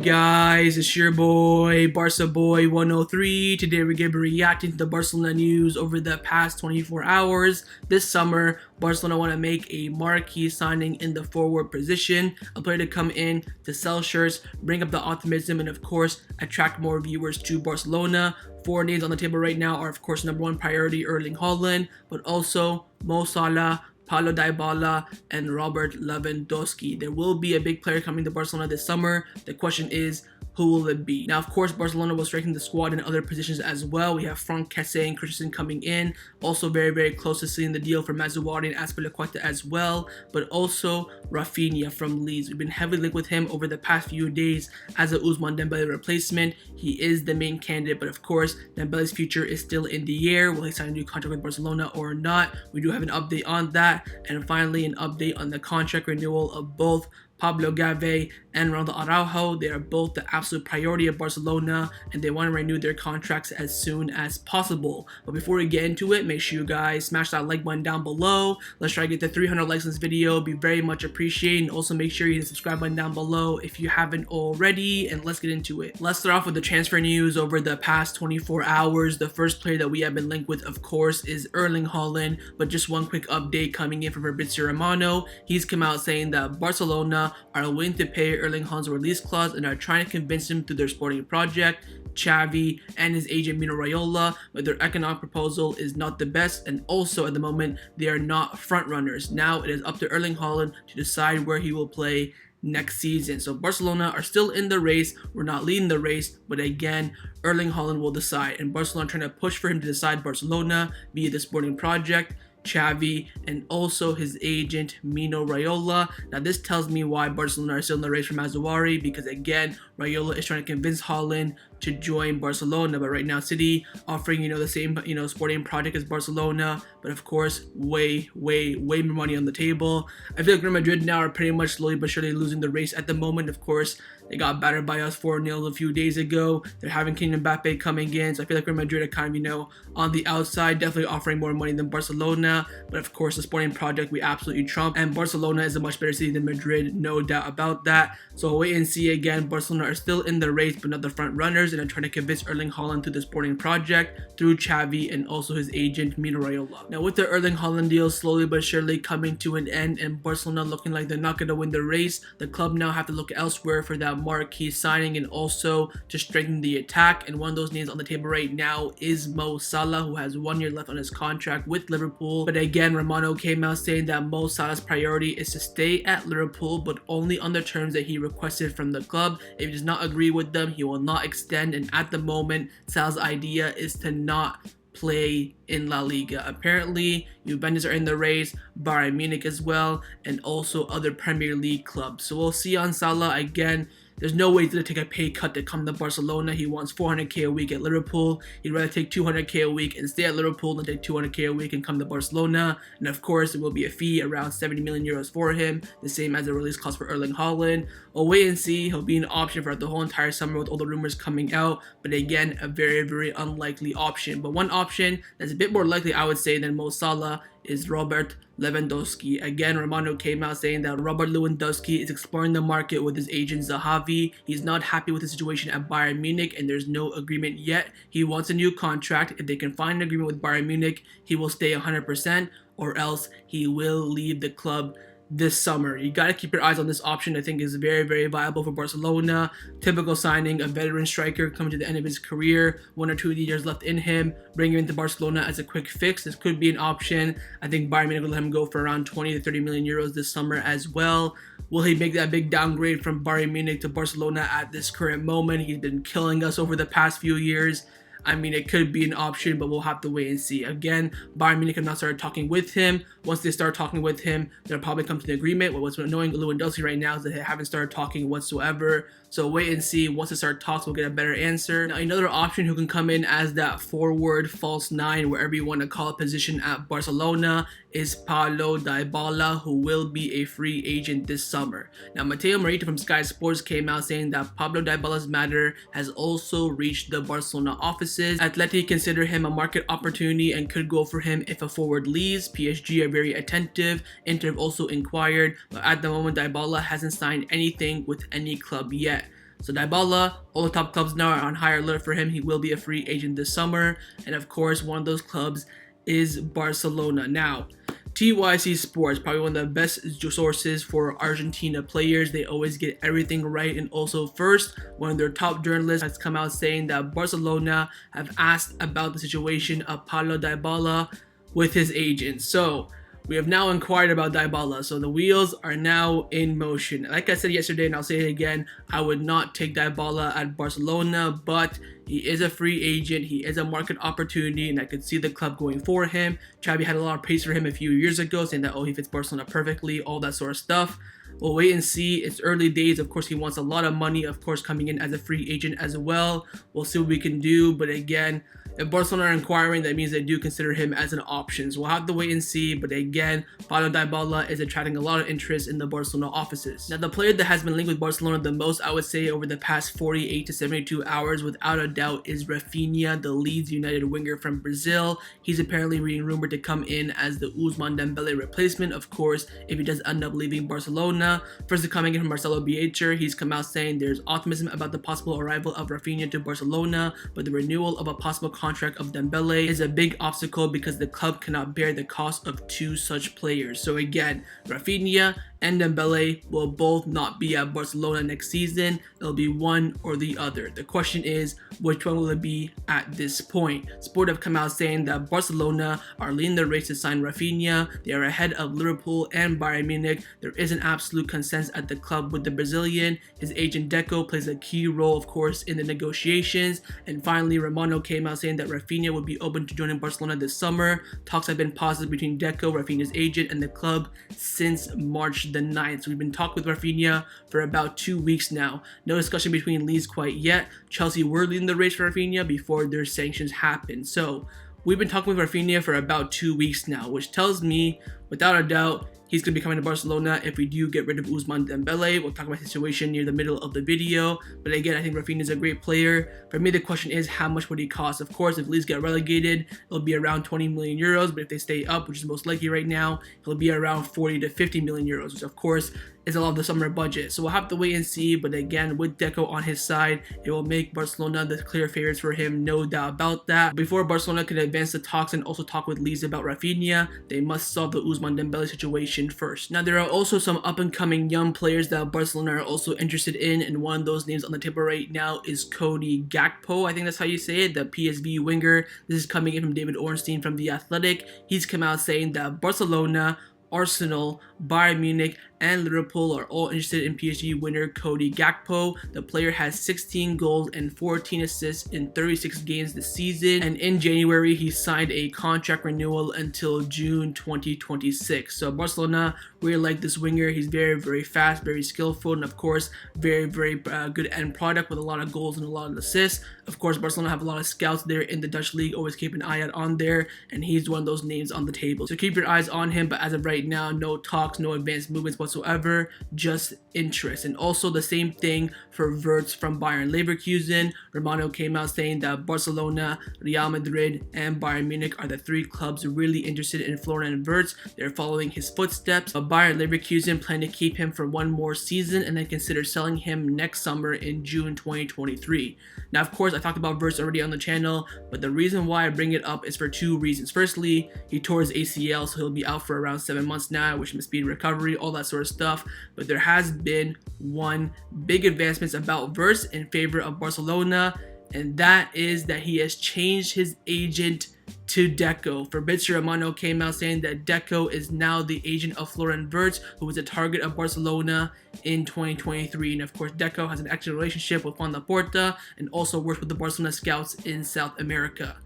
guys, it's your boy Barca Boy 103. Today we're going to be reacting to the Barcelona news over the past 24 hours. This summer, Barcelona want to make a marquee signing in the forward position, a player to come in to sell shirts, bring up the optimism, and of course attract more viewers to Barcelona. Four names on the table right now are of course number one priority Erling Haaland, but also Mo Salah, Paulo Dybala, and Roberto Lewandowski. There will be a big player coming to Barcelona this summer. The question is, who will it be? Now, of course, Barcelona will strengthen the squad in other positions as well. We have Franck Kessie and Christensen coming in. Also very, very close to seeing the deal for Mazraoui and Azpilicueta as well. But also Raphinha from Leeds. We've been heavily linked with him over the past few days as a Ousmane Dembele replacement. He is the main candidate, but of course, Dembele's future is still in the air. Will he sign a new contract with Barcelona or not? We do have an update on that. And finally, an update on the contract renewal of both Paulo Gavi and Ronald Araujo. They are both the absolute priority of Barcelona and they want to renew their contracts as soon as possible. But before we get into it, make sure you guys smash that like button down below. Let's try to get to 300 likes on this video. Be very much appreciated. And also make sure you hit the subscribe button down below if you haven't already. And let's get into it. Let's start off with the transfer news over the past 24 hours. The first player that we have been linked with, of course, is Erling Haaland. But just one quick update coming in from Fabrizio Romano. He's come out saying that Barcelona are willing to pay Erling Haaland's release clause and are trying to convince him through their sporting project, Xavi, and his agent Mino Raiola, but their economic proposal is not the best, and also at the moment they are not front runners. Now it is up to Erling Haaland to decide where he will play next season. So Barcelona are still in the race. We're not leading the race, but again, Erling Haaland will decide, and Barcelona are trying to push for him to decide Barcelona, be it the sporting project, Xavi, and also his agent Mino Raiola. Now this tells me why Barcelona are still in the race for Mazraoui, because again, Raiola is trying to convince Haaland to join Barcelona, but right now City offering the same sporting project as Barcelona, but of course way more money on the table. I feel like Real Madrid now are pretty much slowly but surely losing the race at the moment. Of course, they got battered by us 4-0 a few days ago. They're having Kylian Mbappe coming in, so I feel like Real Madrid are kind of on the outside, definitely offering more money than Barcelona. But of course, the sporting project we absolutely trump, and Barcelona is a much better city than Madrid, no doubt about that. So we'll wait and see. Again, Barcelona are still in the race, but not the front runners, and are trying to convince Erling Haaland to the sporting project through Xavi and also his agent Mino Raiola. Now with the Erling Haaland deal slowly but surely coming to an end, and Barcelona looking like they're not going to win the race, the club now have to look elsewhere for that marquee signing and also to strengthen the attack. And one of those names on the table right now is Mo Salah, who has 1 year left on his contract with Liverpool. But again, Romano came out saying that Mo Salah's priority is to stay at Liverpool, but only on the terms that he requested from the club. If he does not agree with them, he will not extend, and at the moment Salah's idea is to not play in La Liga. Apparently, Juventus are in the race, Bayern Munich as well, and also other Premier League clubs. So we'll see on Salah. Again, there's no way to take a pay cut to come to Barcelona. He wants 400k a week at Liverpool. He'd rather take 200k a week and stay at Liverpool than take 200k a week and come to Barcelona. And of course, it will be a fee around 70 million euros for him, the same as the release cost for Erling Haaland. We'll wait and see. He'll be an option for the whole entire summer with all the rumors coming out. But again, a very unlikely option. But one option that's a bit more likely, I would say, than Mo Salah is Roberto Lewandowski. Again, Romano came out saying that Roberto Lewandowski is exploring the market with his agent Zahavi. He's not happy with the situation at Bayern Munich and there's no agreement yet. He wants a new contract. If they can find an agreement with Bayern Munich, he will stay 100%, or else he will leave the club this summer. You got to keep your eyes on this option. I think is very viable for Barcelona. Typical signing, a veteran striker coming to the end of his career, 1 or 2 years left in him, bring him into Barcelona as a quick fix. This could be an option. I think Bayern Munich will let him go for around 20 to 30 million euros this summer as well. Will he make that big downgrade from Bayern Munich to Barcelona at this current moment? He's been killing us over the past few years. I mean, it could be an option, but we'll have to wait and see. Again, Bayern Munich have not started talking with him. Once they start talking with him, they'll probably come to an agreement. But what's annoying Lewandowski right now is that they haven't started talking whatsoever. So wait and see. Once they start talks, we'll get a better answer. Now, another option who can come in as that forward, false nine, wherever you want to call it, position at Barcelona is Paulo Dybala, who will be a free agent this summer. Now, Mateo Morita from Sky Sports came out saying that Pablo Dybala's matter has also reached the Barcelona offices. Atleti consider him a market opportunity and could go for him if a forward leaves. PSG are very attentive. Inter have also inquired, but at the moment Dybala hasn't signed anything with any club yet. So Dybala, all the top clubs now are on high alert for him. He will be a free agent this summer. And of course, one of those clubs is Barcelona. Now, TYC Sports, probably one of the best sources for Argentina players. They always get everything right. And also first, one of their top journalists has come out saying that Barcelona have asked about the situation of Paulo Dybala with his agent. So we have now inquired about Dybala, so the wheels are now in motion. Like I said yesterday, and I'll say it again, I would not take Dybala at Barcelona, but he is a free agent, he is a market opportunity, and I could see the club going for him. Xavi had a lot of praise for him a few years ago, saying that, oh, he fits Barcelona perfectly, all that sort of stuff. We'll wait and see. It's early days. Of course, he wants a lot of money, of course, coming in as a free agent as well. We'll see what we can do, but again, if Barcelona are inquiring, that means they do consider him as an option. So we'll have to wait and see. But again, Paulo Dybala is attracting a lot of interest in the Barcelona offices. Now, the player that has been linked with Barcelona the most, I would say, over the past 48 to 72 hours, without a doubt, is Raphinha, the Leeds United winger from Brazil. He's apparently being rumored to come in as the Ousmane Dembele replacement, of course, if he does end up leaving Barcelona. First coming in from Marcelo Bielsa, he's come out saying there's optimism about the possible arrival of Raphinha to Barcelona, but the renewal of a possible contract of Dembele is a big obstacle because the club cannot bear the cost of two such players. So again, Raphinha and Dembele will both not be at Barcelona next season. It'll be one or the other. The question is, which one will it be at this point? Sport have come out saying that Barcelona are leading the race to sign Raphinha. They are ahead of Liverpool and Bayern Munich. There is an absolute consensus at the club with the Brazilian. His agent Deco plays a key role, of course, in the negotiations. And finally, Romano came out saying that Raphinha would be open to joining Barcelona this summer. Talks have been positive between Deco, Raphinha's agent, and the club since March the 9th. So we've been talking with Raphinha for about 2 weeks now. No discussion between leagues quite yet. Chelsea were leading the race for Raphinha before their sanctions happened. So we've been talking with Raphinha for about 2 weeks now, which tells me, without a doubt, he's going to be coming to Barcelona if we do get rid of Ousmane Dembele. We'll talk about his situation near the middle of the video. But again, I think Raphinha is a great player. For me, the question is, how much would he cost? Of course, if Leeds get relegated, it'll be around 20 million euros. But if they stay up, which is most likely right now, he'll be around 40 to 50 million euros, which of course is a lot of the summer budget. So we'll have to wait and see. But again, with Deco on his side, it will make Barcelona the clear favorites for him, no doubt about that. Before Barcelona can advance the talks and also talk with Leeds about Raphinha, they must solve the Ousmane Dembele situation first. Now, there are also some up-and-coming young players that Barcelona are also interested in, and one of those names on the table right now is Cody Gakpo. I think that's how you say it, the PSV winger. This is coming in from David Ornstein from The Athletic. He's come out saying that Barcelona, Arsenal, Bayern Munich, and Liverpool are all interested in PSG winner Cody Gakpo. The player has 16 goals and 14 assists in 36 games this season, and in January he signed a contract renewal until June 2026. So Barcelona really like this winger. He's very, very fast, very skillful, and of course very, very good end product with a lot of goals and a lot of assists. Of course, Barcelona have a lot of scouts there in the Dutch league. Always keep an eye out on there, and he's one of those names on the table. So keep your eyes on him, but as of right now, no talks, no advanced movements whatsoever, just interest. And also the same thing for Wirtz from Bayern Leverkusen. Romano came out saying that Barcelona, Real Madrid, and Bayern Munich are the three clubs really interested in Florian Wirtz. They're following his footsteps. But Bayern Leverkusen plan to keep him for one more season and then consider selling him next summer in June 2023. Now, of course, I talked about Wirtz already on the channel, but the reason why I bring it up is for two reasons. Firstly, he tore his ACL, so he'll be out for around 7 months now, which means speed recovery, all that sort of stuff. But there has been one big advancement about Wirtz in favor of Barcelona, and that is that he has changed his agent to Deco. Fabrizio Romano came out saying that Deco is now the agent of Florian Wirtz, who was a target of Barcelona in 2023. And of course, Deco has an excellent relationship with Juan Laporta and also works with the Barcelona scouts in South America.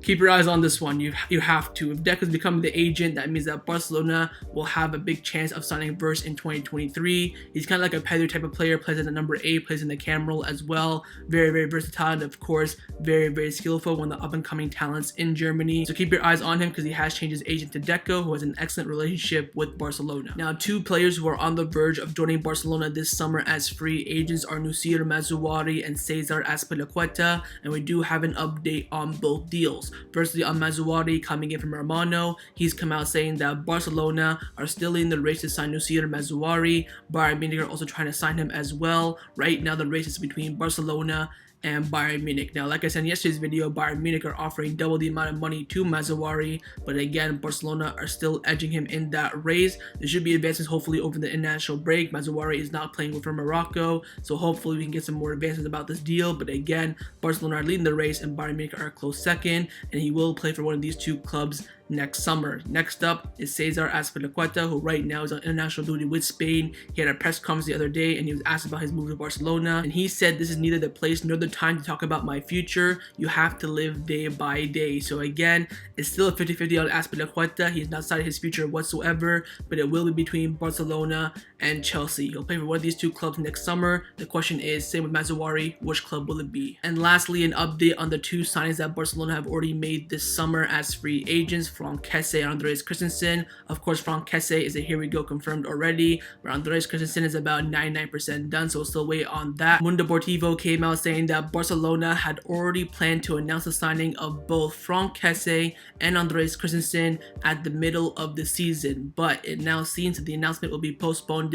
Keep your eyes on this one. You have to. If Deco's becoming the agent, that means that Barcelona will have a big chance of signing Wirtz in 2023. He's kind of like a Pedro type of player, plays at the number 8, plays in the cam role as well. Very, very versatile, and of course, very, very skillful, one of the up-and-coming talents in Germany. So keep your eyes on him because he has changed his agent to Deco, who has an excellent relationship with Barcelona. Now, two players who are on the verge of joining Barcelona this summer as free agents are Noussair Mazraoui and Cesar Azpilicueta, and we do have an update on both deals. Firstly, on Mazraoui coming in from Hermano, he's come out saying that Barcelona are still in the race to sign Noussair Mazraoui. Bayern Munich are also trying to sign him as well. Right now, the race is between Barcelona and Bayern Munich. Now, like I said in yesterday's video, Bayern Munich are offering double the amount of money to Mazraoui, but again, Barcelona are still edging him in that race. There should be advances hopefully over the international break. Mazraoui is not playing for Morocco, so hopefully we can get some more advances about this deal. But again, Barcelona are leading the race and Bayern Munich are a close second, and he will play for one of these two clubs next summer. Next up is Cesar Azpilicueta, who right now is on international duty with Spain. He had a press conference the other day and he was asked about his move to Barcelona, and he said, "This is neither the place nor the time to talk about my future. You have to live day by day." So again, it's still a 50-50 on Azpilicueta. He's not decided his future whatsoever, but it will be between Barcelona and Chelsea. He'll play for one of these two clubs next summer. The question is, same with Mazraoui, which club will it be? And lastly, an update on the two signings that Barcelona have already made this summer as free agents: Franck Kessie and Andreas Christensen. Of course, Franck Kessie is a here we go confirmed already, but Andreas Christensen is about 99% done, so we'll still wait on that. Mundo Deportivo came out saying that Barcelona had already planned to announce the signing of both Franck Kessie and Andreas Christensen at the middle of the season, but it now seems that the announcement will be postponed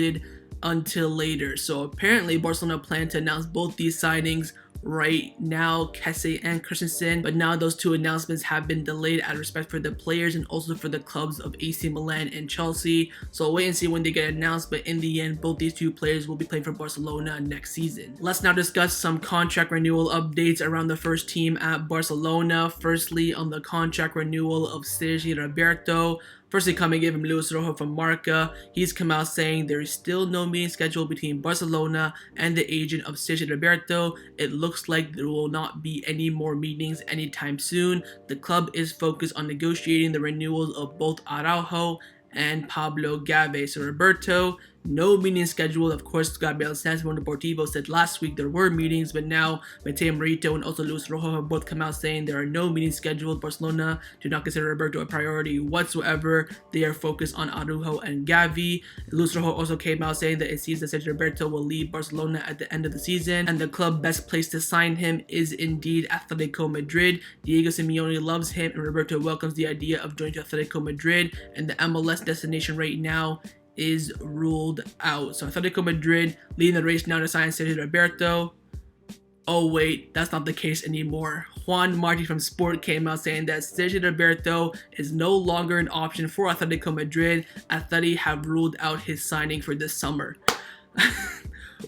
until later. So apparently Barcelona plan to announce both these signings right now, Kessie and Christensen, but now those two announcements have been delayed out of respect for the players and also for the clubs of AC Milan and Chelsea. So we'll wait and see when they get announced, but in the end, both these two players will be playing for Barcelona next season. Let's now discuss some contract renewal updates around the first team at Barcelona. Firstly, on the contract renewal of Sergi Roberto. Firstly, coming in from Luis Rojo from Marquee, he's come out saying there is still no meeting scheduled between Barcelona and the agent of Sergi Roberto. It looks like there will not be any more meetings anytime soon. The club is focused on negotiating the renewals of both Araujo and Pablo Gavi. So Roberto, no meeting scheduled. Of course, Gabriel Sanz from Deportivo said last week there were meetings, but now Mateo Merito and also Luis Rojo have both come out saying there are no meetings scheduled. Barcelona do not consider Roberto a priority whatsoever. They are focused on Araujo and Gavi. Luis Rojo also came out saying that it seems that Sergi Roberto will leave Barcelona at the end of the season, and the club best place to sign him is indeed Atletico Madrid. Diego Simeone loves him, and Roberto welcomes the idea of joining Atletico Madrid, and the MLS destination right now is ruled out. So Atletico Madrid leading the race now to sign Sergi Roberto. Oh wait, that's not the case anymore. Juan Marti from Sport came out saying that Sergi Roberto is no longer an option for Atletico Madrid. Atleti have ruled out his signing for this summer.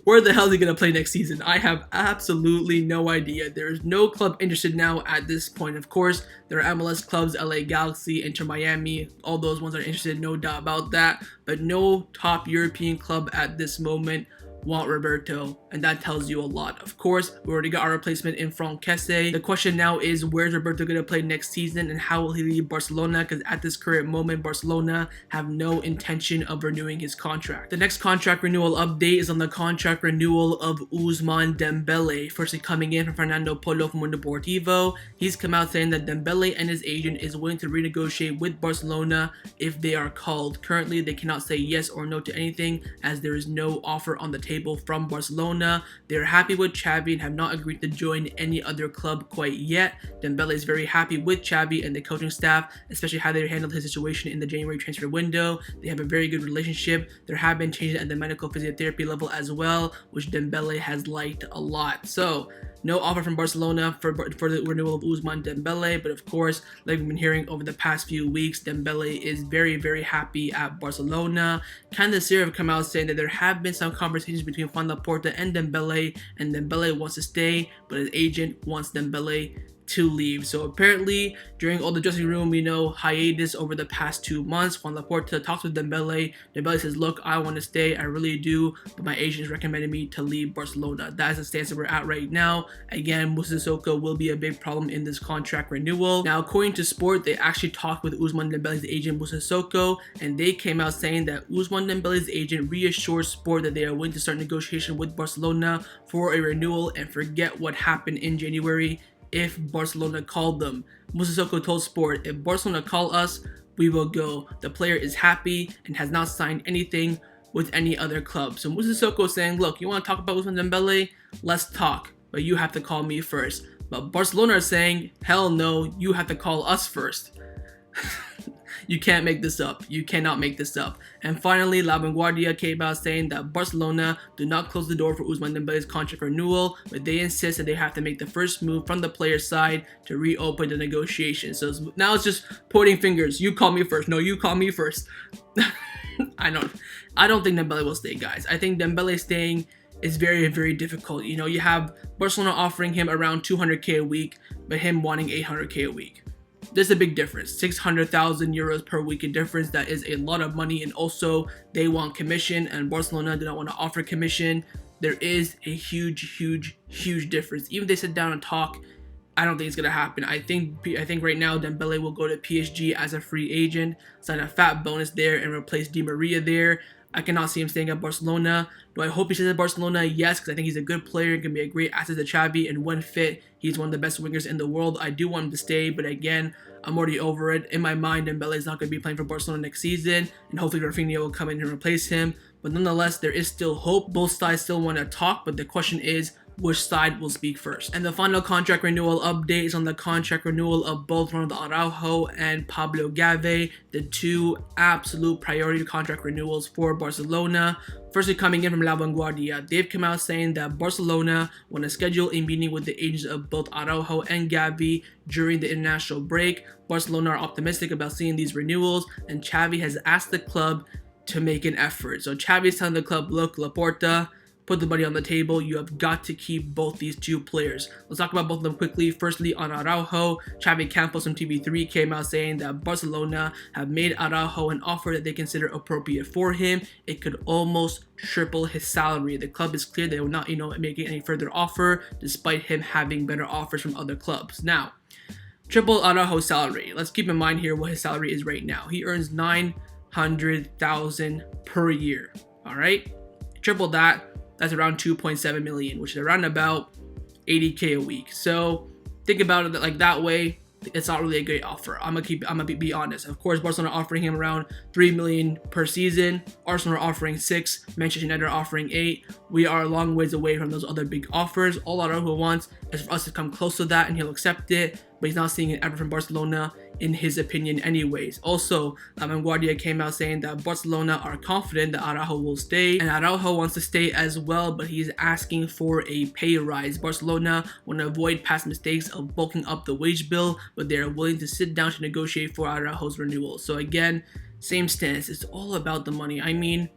Where the hell is he going to play next season? I have absolutely no idea. There is no club interested now at this point. Of course, there are MLS clubs, LA Galaxy, Inter Miami. All those ones are interested, no doubt about that. But no top European club at this moment want Roberto, and that tells you a lot. Of course, we already got our replacement in Franck Kessie. The question now is, where's Roberto going to play next season and how will he leave Barcelona? Because at this current moment, Barcelona have no intention of renewing his contract. The next contract renewal update is on the contract renewal of Ousmane Dembele. Firstly, coming in from Fernando Polo from Mundo Deportivo, he's come out saying that Dembele and his agent is willing to renegotiate with Barcelona if they are called. Currently, they cannot say yes or no to anything as there is no offer on the table from Barcelona. They're happy with Xavi and have not agreed to join any other club quite yet. Dembele is very happy with Xavi and the coaching staff, especially how they handled his situation in the January transfer window. They have a very good relationship. There have been changes at the medical physiotherapy level as well, which Dembele has liked a lot. So no offer from Barcelona for the renewal of Ousmane Dembele, but of course, like we've been hearing over the past few weeks, Dembele is very, very happy at Barcelona. Candace have come out saying that there have been some conversations between Juan Laporta and Dembele wants to stay, but his agent wants Dembele to leave. So apparently, during all the dressing room, hiatus over the past 2 months, Juan Laporta talks with Dembele. Dembele says, "Look, I want to stay, I really do, but my agent is recommending me to leave Barcelona." That is the stance that we're at right now. Again, Moussa Sissoko will be a big problem in this contract renewal. Now, according to Sport, they actually talked with Ousmane Dembele's agent, Moussa Sissoko, and they came out saying that Ousmane Dembele's agent reassured Sport that they are willing to start negotiation with Barcelona for a renewal and forget what happened in January if Barcelona called them. Moussa Sissoko told Sport, "If Barcelona call us, we will go. The player is happy and has not signed anything with any other club." So Moussa Sissoko is saying, "Look, you want to talk about Ousmane Dembele? Let's talk, but you have to call me first." But Barcelona are saying, hell no, you have to call us first. You can't make this up. You cannot make this up. And finally, La Vanguardia came out saying that Barcelona do not close the door for Ousmane Dembele's contract renewal, but they insist that they have to make the first move from the player's side to reopen the negotiation. So now it's just pointing fingers. You call me first. No, you call me first. I don't think Dembele will stay, guys. I think Dembele staying is very, very difficult. You know, you have Barcelona offering him around 200k a week, but him wanting 800k a week. There's a big difference. 600,000 euros per week in difference. That is a lot of money, and also they want commission, and Barcelona do not want to offer commission. There is a huge difference. Even if they sit down and talk, I don't think it's gonna happen. I think right now Dembele will go to PSG as a free agent, sign a fat bonus there, and replace Di Maria there. I cannot see him staying at Barcelona. Do I hope he stays at Barcelona? Yes, because I think he's a good player and can be a great asset to Xavi, and when fit, he's one of the best wingers in the world. I do want him to stay, but again, I'm already over it. In my mind, Dembele is not going to be playing for Barcelona next season, and hopefully Raphinha will come in and replace him. But nonetheless, there is still hope. Both sides still want to talk, but the question is, which side will speak first? And the final contract renewal update is on the contract renewal of both Ronald Araujo and Paulo Gavi, the two absolute priority contract renewals for Barcelona. Firstly, coming in from La Vanguardia, they've come out saying that Barcelona want to schedule a meeting with the agents of both Araujo and Gavi during the international break. Barcelona are optimistic about seeing these renewals, and Xavi has asked the club to make an effort. So Xavi is telling the club, look, Laporta, put the money on the table. You have got to keep both these two players. Let's talk about both of them quickly. Firstly, on Araujo, Xavi Campos from TV3 came out saying that Barcelona have made Araujo an offer that they consider appropriate for him. It could almost triple his salary. The club is clear they will not, making any further offer, despite him having better offers from other clubs. Now, triple Araujo's salary. Let's keep in mind here what his salary is right now. He earns 900,000 per year. All right, triple that. That's around 2.7 million, which is around about 80k a week. So think about it like that way. It's not really a great offer. I'm gonna be honest. Of course, Barcelona are offering him around 3 million per season. Arsenal are offering 6. Manchester United are offering 8. We are a long ways away from those other big offers. All Araujo wants is for us to come close to that, and he'll accept it. But he's not seeing it ever from Barcelona, in his opinion anyways. Also, La Vanguardia came out saying that Barcelona are confident that Araujo will stay, and Araujo wants to stay as well, but he's asking for a pay rise. Barcelona want to avoid past mistakes of bulking up the wage bill, but they are willing to sit down to negotiate for Araujo's renewal. So again, same stance. It's all about the money. I mean,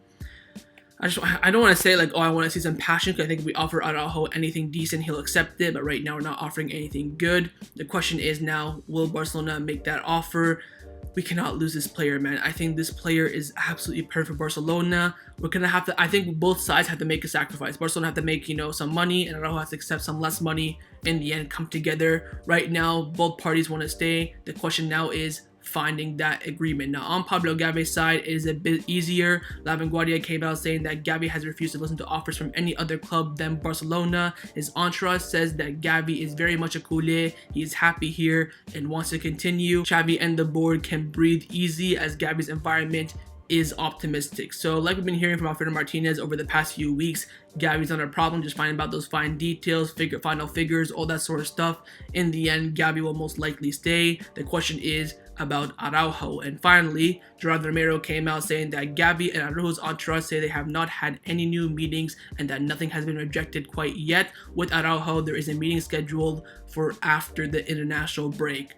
I don't want to say like, oh, I want to see some passion, because I think if we offer Araujo anything decent, he'll accept it. But right now, we're not offering anything good. The question is now, will Barcelona make that offer? We cannot lose this player, man. I think this player is absolutely perfect for Barcelona. We're going to have to, I think both sides have to make a sacrifice. Barcelona have to make, some money, and Araujo has to accept some less money. In the end, come together. Right now, both parties want to stay. The question now is finding that agreement. Now, on Pablo Gavi's side, it is a bit easier. La Vanguardia came out saying that Gavi has refused to listen to offers from any other club than Barcelona. His entourage says that Gavi is very much a culé. He is happy here and wants to continue. Xavi and the board can breathe easy as Gavi's environment is optimistic. So like we've been hearing from Alfredo Martinez over the past few weeks, Gavi's not a problem, just finding about those fine details, final figures, all that sort of stuff. In the end, Gavi will most likely stay. The question is about Araujo. And finally, Gerardo Romero came out saying that Gavi and Araujo's entourage say they have not had any new meetings and that nothing has been rejected quite yet. With Araujo, there is a meeting scheduled for after the international break.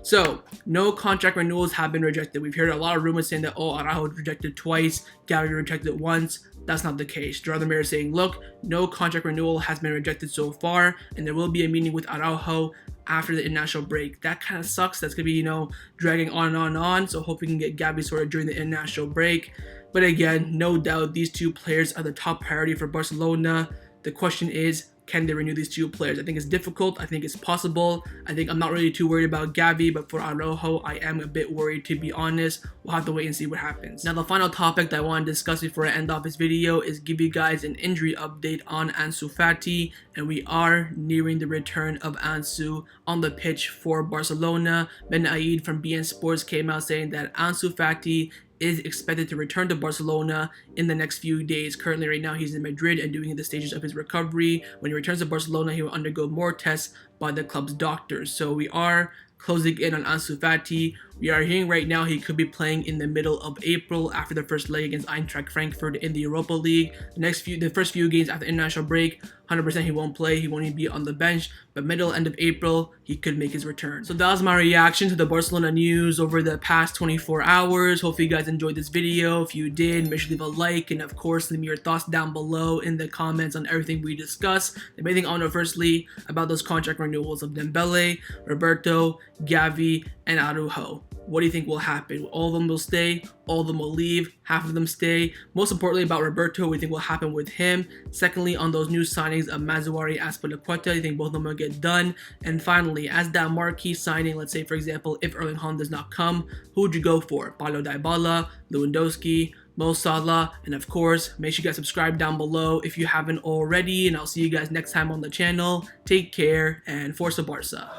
So, no contract renewals have been rejected. We've heard a lot of rumors saying that, oh, Araujo rejected twice, Gavi rejected once. That's not the case. Gerardo Romero is saying, look, no contract renewal has been rejected so far, and there will be a meeting with Araujo after the international break. That kind of sucks. That's going to be, dragging on and on and on. So hope we can get Gavi sorted during the international break. But again, no doubt these two players are the top priority for Barcelona. The question is, can they renew these two players? I think it's difficult. I think it's possible. I'm not really too worried about Gavi, but for Araujo, I am a bit worried, to be honest. We'll have to wait and see what happens. Now, the final topic that I want to discuss before I end off this video is give you guys an injury update on Ansu Fati, and we are nearing the return of Ansu on the pitch for Barcelona. Ben Aid from BN Sports came out saying that Ansu Fati is expected to return to Barcelona in the next few days. Currently, right now, he's in Madrid and doing the stages of his recovery. When he returns to Barcelona, he will undergo more tests by the club's doctors. So we are closing in on Ansu Fati. We are hearing right now he could be playing in the middle of April after the first leg against Eintracht Frankfurt in the Europa League. The first few games after international break, 100% he won't play. He won't even be on the bench. But end of April, he could make his return. So that was my reaction to the Barcelona news over the past 24 hours. Hopefully you guys enjoyed this video. If you did, make sure to leave a like, and of course leave me your thoughts down below in the comments on everything we discussed. The main thing I want to know firstly about those contract renewals of Dembele, Roberto, Gavi, and Araujo. What do you think will happen? All of them will stay, all of them will leave, half of them stay. Most importantly about Roberto, what do you think will happen with him? Secondly, on those new signings of Mazraoui, Azpilicueta, do you think both of them will get done? And finally, as that marquee signing, let's say for example, if Erling Haaland does not come, who would you go for? Paulo Dybala, Lewandowski, Mo Salah, and of course, make sure you guys subscribe down below if you haven't already, and I'll see you guys next time on the channel. Take care, and Forza Barca.